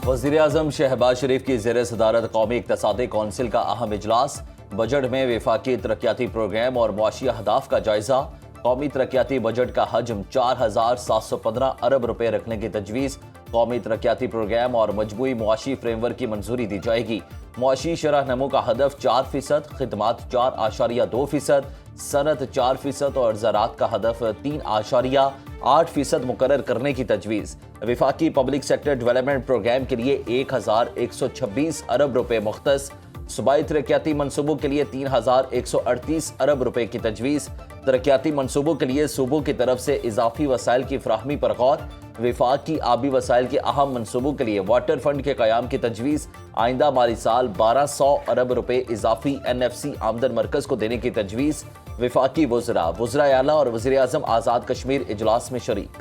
वज़ीर-ए-आज़म शहबाज शरीफ की ज़ेर सदारत कौमी इक़्तिसादी कौंसिल का अहम इजलास। बजट में वफाकी तरक्याती प्रोग्राम और मुआशी अहदाफ का जायजा। कौमी तरक्याती बजट का हजम 4715 अरब रुपए रखने की तजवीज़। कौमी तरक्याती प्रोग्राम और मजमूई मुआशी फ्रेमवर्क की मंजूरी दी जाएगी। मुआशी शरह नमो का हदफ 4%, खिदमात 4.2%, सनत 4% और ज़राअत का हदफ 3.8% मुकर्रर करने की तजवीज़। वफाकी पब्लिक सेक्टर डेवलपमेंट प्रोग्राम के लिए 1126 अरब रुपए मुख्तस। सूबाई तरक्याती मनसूबों के लिए 3138 अरब रुपए की तजवीज़। तरक्याती मनसूबों के लिए सूबों की तरफ से इजाफी वसाइल की फराहमी पर गौर। विफाक की आबी वसाइल के अहम मनसूबों के लिए वाटर फंड के क़याम की तजवीज़। आइंदा माली साल 1200 अरब रुपए इजाफी NFC आमदन मरकज को देने की तजवीज़। विफाकी वज़रा आला और वज़ीर-ए-आज़म आज़ाद कश्मीर इजलास में शरीक।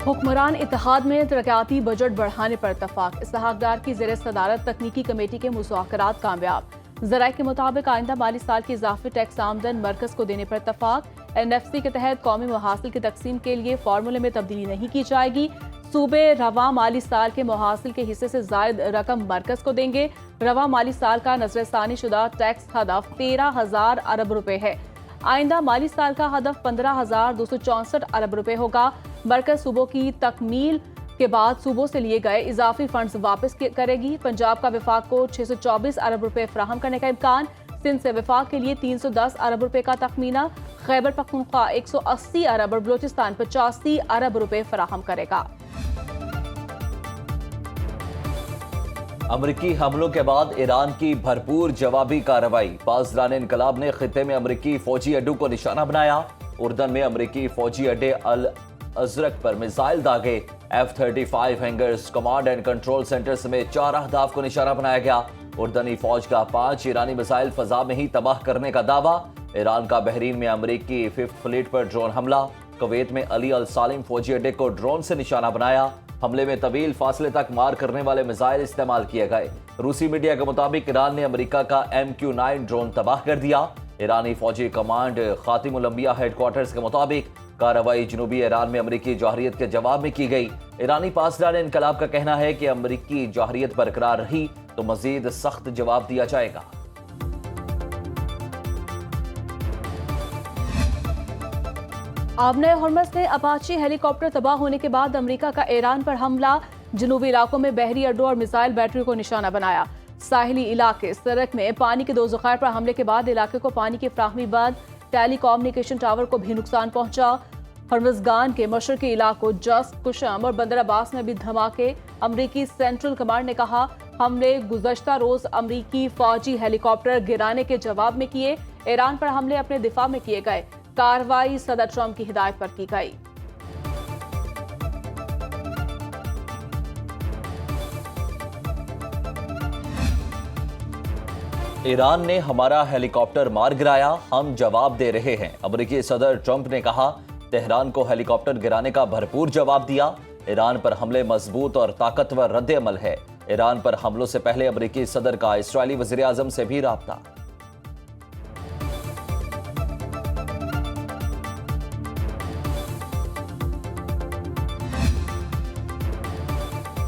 हुक्मरान इत्तेहाद में तरक्याती बजट बढ़ाने पर इत्तफाक। इस्तेहाकदार की ज़ेर सदारत तकनीकी कमेटी के मुज़ाकरात कामयाब। ज़राए के मुताबिक आइंदा माली साल की इजाफी टैक्स आमदन मरकज को देने पर इत्तफाक। NFC के तहत कौमी मुहासिल की तकसीम के लिए फार्मूले में तब्दीली नहीं की जाएगी। सूबे रवा माली साल के मुहासिल के हिस्से से जायद रकम मरकज को देंगे। रवा माली साल का नजरसानी शुदा टैक्स हदफ 13,000 अरब रुपए है। आइंदा माली साल का हदफ 15,264 अरब रुपए होगा। मरकज सूबों की तकमील के बाद सूबों से लिए गए इजाफी फंड्स वापस करेगी। पंजाब का विफाक को 624 अरब रुपए फराहम करने का इम्कान। सिंध से विफाक के लिए 310 अरब रुपए का तखमीना। खैबर पख्तूनख्वा 180 अरब और बलूचिस्तान 85 अरब रुपए फराहम करेगा। अमरीकी हमलों के बाद ईरान की भरपूर जवाबी कार्रवाई। पासदान इनकलाब ने खित्ते में अमरीकी फौजी अड्डों को निशाना बनाया। उर्दन में अमरीकी फौजी अड्डे अल अजरक पर मिसाइल दागे। F-35 hangers, command and control centre समेत 4 अहदाफ को निशाना बनाया गया। उर्दनी फौज का 5 ईरानी मिसाइल फजा में ही तबाह करने का दावा। ईरान का बहरीन में अमरीकी 5th फ्लीट पर ड्रोन हमला। कुवैत में अली अल सालिम फौजी अड्डे को ड्रोन से निशाना बनाया। हमले में तवील फासले तक मार करने वाले मिसाइल इस्तेमाल किए गए। रूसी मीडिया के मुताबिक ईरान ने अमेरिका का MQ-9 ड्रोन तबाह कर दिया। ईरानी फौजी कमांड खातिमुल अंबिया हेडक्वार्टर्स के मुताबिक कार्रवाई जनूबी ईरान में अमरीकी जौहरियत के जवाब में की गई। ईरानी पासदान इनकलाब का कहना है कि अमरीकी जौहरियत बरकरार रही तो मजीद सख्त जवाब दिया जाएगा। आबने हॉर्मस में अपाची हेलीकॉप्टर तबाह होने के बाद अमेरिका का ईरान पर हमला। जनूबी इलाकों में बहरी अड्डों और मिसाइल बैटरी को निशाना बनाया। साहिली इलाके सड़क में पानी के 2 ज़खायर पर हमले के बाद इलाके को पानी की फ्राहमी बंद। टेली कम्युनिकेशन टावर को भी नुकसान पहुंचा। हरमजगान के मशरकी इलाकों जस्ट, कुशम और बंदर अब्बास में भी धमाके। अमरीकी सेंट्रल कमांड ने कहा हमले गुज़श्ता रोज अमरीकी फौजी हेलीकॉप्टर गिराने के जवाब में किए। ईरान पर हमले अपने दिफा में किए गए। कार्रवाई सदर ट्रंप की हिदायत पर की गई। ईरान ने हमारा हेलीकॉप्टर मार गिराया, हम जवाब दे रहे हैं। अमेरिकी सदर ट्रंप ने कहा तेहरान को हेलीकॉप्टर गिराने का भरपूर जवाब दिया। ईरान पर हमले मजबूत और ताकतवर रद्द-ए-अमल है। ईरान पर हमलों से पहले अमेरिकी सदर का इस्राईली वज़ीर-ए-आज़म से भी राब्ता।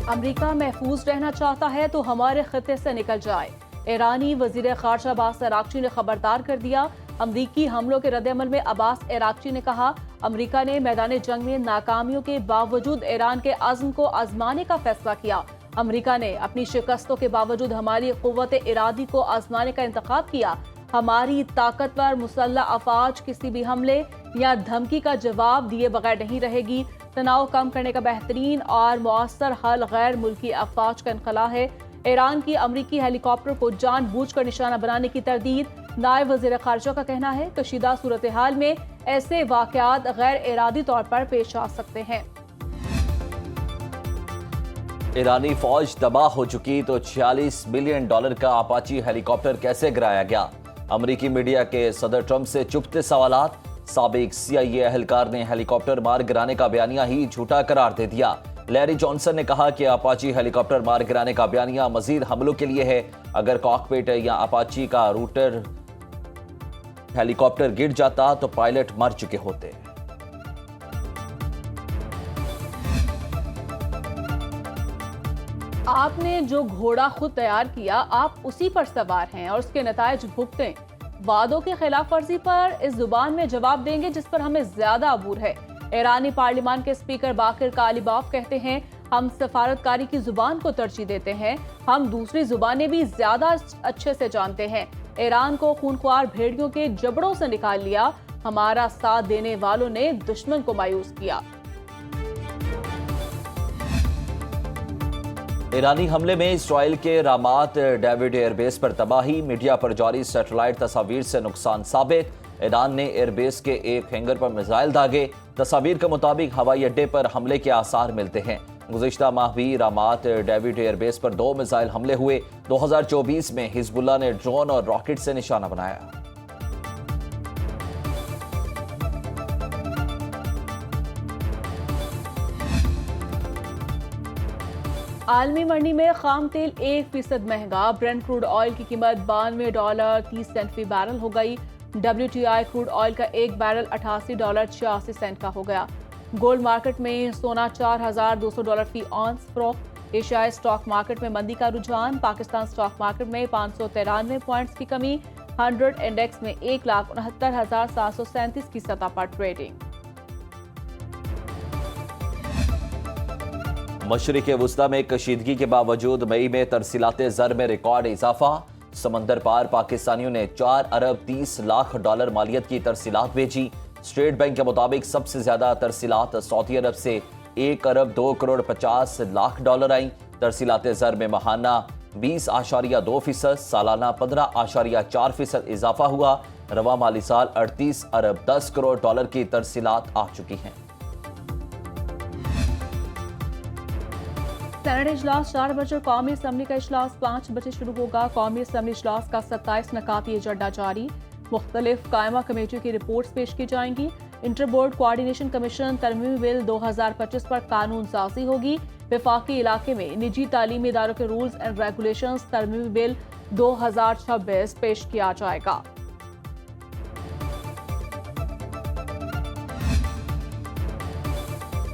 अमेरिका महफूज रहना चाहता है तो हमारे खिते से निकल जाए। ईरानी वजीर खारजा अब्बास अरागची ने खबरदार कर दिया। अमरीकी हमलों के रद्द-ए-अमल में अब्बास अरागची ने कहा अमरीका ने मैदान जंग में नाकामियों के बावजूद ईरान के अज़्म को आजमाने का फैसला किया। अमरीका ने अपनी शिकस्तों के बावजूद हमारी क़ुव्वत इरादी को आजमाने का इंतखाब किया। हमारी ताकतवर मुसल्लह अफवाज किसी भी हमले या धमकी का जवाब दिए बगैर नहीं रहेगी। तनाव कम करने का बेहतरीन और मौसर हल गैर मुल्की अफवाज का इनखला है। ईरान की अमरीकी हेलीकॉप्टर को जानबूझकर निशाना बनाने की तरदीद। नायब वज़ीर ख़ारजा का कहना है कशीदा सूरत हाल में ऐसे वाक़यात गैर इरादी तौर पर पेश आ सकते हैं। ईरानी फौज तबाह हो चुकी तो $46 मिलियन का अपाची हेलीकॉप्टर कैसे गिराया गया? अमरीकी मीडिया के सदर ट्रंप से चुभते सवालात। साबिक CIA एहलकार ने हेलीकॉप्टर मार गिराने का बयानिया ही झूठा करार दे दिया। लैरी जॉनसन ने कहा कि अपाची हेलीकॉप्टर मार गिराने का बयानिया मजीद हमलों के लिए है। अगर कॉकपिट या अपाची का रूटर हेलीकॉप्टर गिर जाता तो पायलट मर चुके होते। آپ نے جو گھوڑا خود تیار کیا آپ اسی پر سوار ہیں اور اس کے نتائج بھگتیں۔ وعدوں کی خلاف ورزی پر اس زبان میں جواب دیں گے جس پر ہمیں زیادہ عبور ہے۔ ایرانی پارلیمان کے اسپیکر باقر کالیباف کہتے ہیں ہم سفارتکاری کی زبان کو ترجیح دیتے ہیں، ہم دوسری زبانیں بھی زیادہ اچھے سے جانتے ہیں۔ ایران کو خونخوار بھیڑیوں کے جبڑوں سے نکال لیا، ہمارا ساتھ دینے والوں نے دشمن کو مایوس کیا۔ ایرانی حملے میں اسرائیل کے رامات ڈیوڈ ایئر بیس پر تباہی، میڈیا پر جاری سیٹلائٹ تصاویر سے نقصان ثابت۔ ایران نے ایئر بیس کے ایک ہینگر پر میزائل داغے، تصاویر کے مطابق ہوائی اڈے پر حملے کے آثار ملتے ہیں۔ گزشتہ ماہ بھی رامات ڈیوڈ ایئر بیس پر 2 میزائل حملے ہوئے۔ 2024 میں حزب اللہ نے ڈرون اور راکٹ سے نشانہ بنایا۔ عالمی منڈی میں خام تیل 1% مہنگا، برینٹ کروڈ آئل کی قیمت $92.30 فی بیرل ہو گئی۔ WTI کروڈ آئل کا ایک بیرل $88.86 کا ہو گیا۔ گولڈ مارکیٹ میں سونا $4,200 فی اونس فروخت۔ ایشیائی سٹاک مارکیٹ میں مندی کا رجحان، پاکستان سٹاک مارکیٹ میں 593 پوائنٹس کی کمی، 100 انڈیکس میں 1,69,737 کی سطح پر ٹریڈنگ۔ مشرق وسطی میں کشیدگی کے باوجود مئی میں ترسیلات زر میں ریکارڈ اضافہ، سمندر پار پاکستانیوں نے $4.30 لاکھ مالیت کی ترسیلات بھیجی۔ اسٹیٹ بینک کے مطابق سب سے زیادہ ترسیلات سعودی عرب سے $1.250 آئیں۔ ترسیلات زر میں ماہانہ 20.2%، سالانہ 15.4% اضافہ ہوا۔ رواں مالی سال $38.10 کی ترسیلات آ چکی ہیں۔ سینٹ اجلاس 4 بجے، قومی اسمبلی کا اجلاس 5 بجے شروع ہوگا۔ قومی اسمبلی اجلاس کا 27 نکاتی ایجنڈا جاری، مختلف قائمہ کمیٹیوں کی رپورٹس پیش کی جائیں گی۔ انٹر بورڈ کوآرڈینیشن کمیشن ترمیمی بل 2025 پر قانون سازی ہوگی۔ وفاقی علاقے میں نجی تعلیمی اداروں کے رولز اینڈ ریگولیشنز ترمیمی بل 2026 پیش کیا جائے گا۔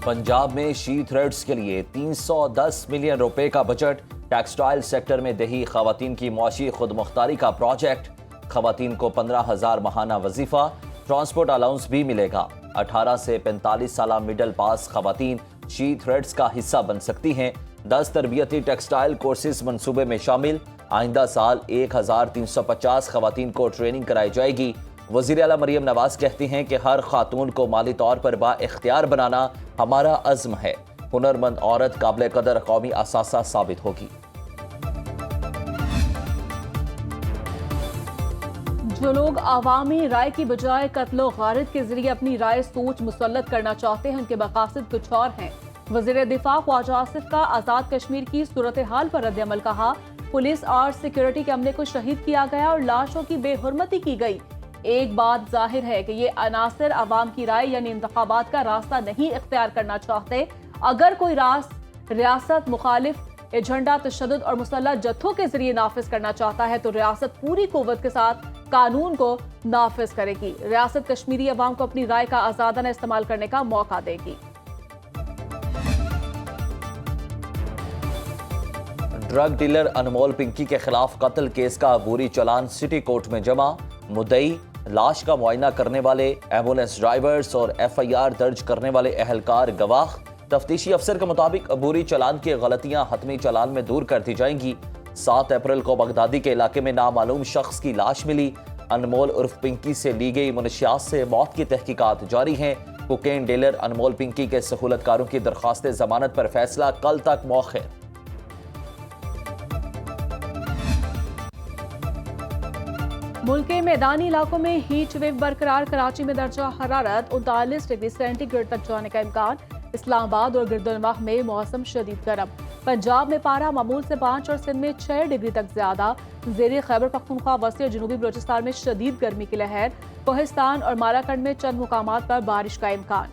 پنجاب میں شی تھریڈز کے لیے 310 ملین روپے کا بجٹ، ٹیکسٹائل سیکٹر میں دیہی خواتین کی معاشی خود مختاری کا پروجیکٹ، خواتین کو 15,000 ماہانہ وظیفہ، ٹرانسپورٹ الاؤنس بھی ملے گا۔ 18 سے 45 سالہ مڈل پاس خواتین شی تھریڈز کا حصہ بن سکتی ہیں۔ 10 تربیتی ٹیکسٹائل کورسز منصوبے میں شامل، آئندہ سال 1,350 خواتین کو ٹریننگ کرائی جائے گی۔ وزیر اعلیٰ مریم نواز کہتی ہیں کہ ہر خاتون کو مالی طور پر با اختیار بنانا ہمارا عزم ہے۔ ہنرمند عورت قابل قدر قومی اثاثہ ثابت ہوگی۔ جو لوگ عوامی رائے کی بجائے قتل و غارت کے ذریعے اپنی رائے سوچ مسلط کرنا چاہتے ہیں ان کے مقاصد کچھ اور ہیں۔ وزیر دفاع خواجہ آصف کا آزاد کشمیر کی صورتحال پر رد عمل، کہا پولیس اور سیکیورٹی کے عملے کو شہید کیا گیا اور لاشوں کی بے حرمتی کی گئی۔ ایک بات ظاہر ہے کہ یہ عناصر عوام کی رائے یعنی انتخابات کا راستہ نہیں اختیار کرنا چاہتے۔ اگر کوئی ریاست مخالف ایجنڈا تشدد اور مسلح جتھوں کے ذریعے نافذ کرنا چاہتا ہے تو ریاست پوری قوت کے ساتھ قانون کو نافذ کرے گی۔ ریاست کشمیری عوام کو اپنی رائے کا آزادانہ استعمال کرنے کا موقع دے گی۔ ڈرگ ڈیلر انمول پنکی کے خلاف قتل کیس کا عبوری چلان سٹی کورٹ میں جمع، مدعی، لاش کا معائنہ کرنے والے ایمبولینس ڈرائیورز اور FIR درج کرنے والے اہلکار گواہ۔ تفتیشی افسر کے مطابق عبوری چلان کی غلطیاں حتمی چلان میں دور کر دی جائیں گی۔ 7 اپریل کو بغدادی کے علاقے میں نامعلوم شخص کی لاش ملی۔ انمول عرف پنکی سے لی گئی منشیات سے موت کی تحقیقات جاری ہیں۔ کوکین ڈیلر انمول پنکی کے سہولت کاروں کی درخواست ضمانت پر فیصلہ کل تک مؤخر۔ ملک کے میدانی علاقوں میں ہیٹ ویو برقرار، کراچی میں درجہ حرارت 39 ڈگری سینٹی گریڈ تک جانے کا امکان۔ اسلام آباد اور گردنواح میں موسم شدید گرم، پنجاب میں پارہ معمول سے 5 اور سندھ میں 6 ڈگری تک زیادہ۔ زیر خیبر پختونخوا وسطی اور جنوبی بلوچستان میں شدید گرمی کی لہر، کوہستان اور مالاکنڈ میں چند مقامات پر بارش کا امکان۔